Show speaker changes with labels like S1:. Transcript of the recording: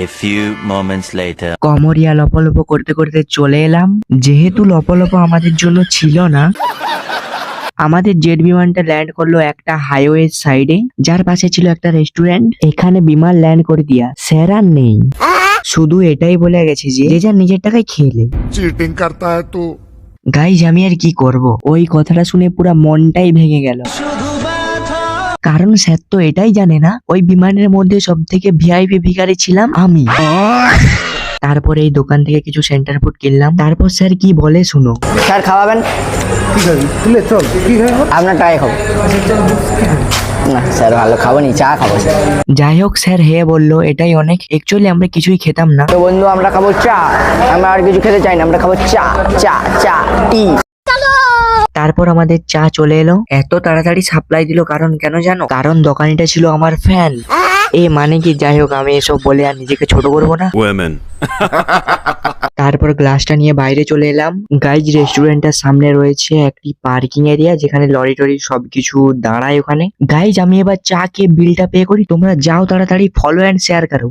S1: A few moments later.
S2: Kamaria লপলপ করতে করতে চলে এলাম। যেহেতু লপলপ আমাদের জন্য ছিল না, আমাদের জেট বিমানটা ল্যান্ড করলো একটা হাইওয়ে সাইডে, যার পাশে ছিল একটা রেস্টুরেন্ট। এখানে বিমান ল্যান্ড করে দিয়া স্যার আর নেই, শুধু এটাই বলে গেছে যে যে যার নিজের টাকায় খেলে।
S3: चीटिंग करता है तू।
S2: গাইজ আমি আর কি করব, ওই কথাটা শুনে পুরো মনটাই ভেঙে গেল। কারণ স্যার তো এটাই জানে না ওই বিমানের মধ্যে সব থেকে ভিআইপি ভিখারি ছিলাম আমি। তারপরে এই দোকান থেকে কিছু সেন্টার ফুড কিনলাম। তারপর স্যার কি বলে শুনো।
S4: স্যার খাওয়াবেন? আপনার টাই খাবো না স্যার, ভালো খাবো নি, চা খাবো স্যার।
S2: যাই হোক স্যার হ্যাঁ বললো, এটাই অনেক। অ্যাকচুয়ালি আমরা কিছুই খেতাম না।
S4: তো বন্ধু আমরা খাবো চা, আমরা আর কিছু খেতে চাই না, আমরা খাবো চা চা চা টি।
S2: তারপর আমাদের চা চলে এলো। এত তাড়াতাড়ি সাপ্লাই দিল কারণ কেন জানো? কারণ দোকানিটা ছিল আমার ফ্যান। এ মানে কি, যাই হোক আমি এসব বলে আর নিজেকে ছোট করবো না।
S1: Women.
S2: তারপর গ্লাসটা নিয়ে বাইরে চলে এলাম। গাইজ রেস্টুরেন্টের সামনে রয়েছে একটি পার্কিং এরিয়া, যেখানে লরি টরি সবকিছু দাঁড়ায় ওখানে। গাইজ আমি এবার চা খেয়ে বিলটা পে করি, তোমরা যাও তাড়াতাড়ি, ফলো অ্যান্ড শেয়ার করো।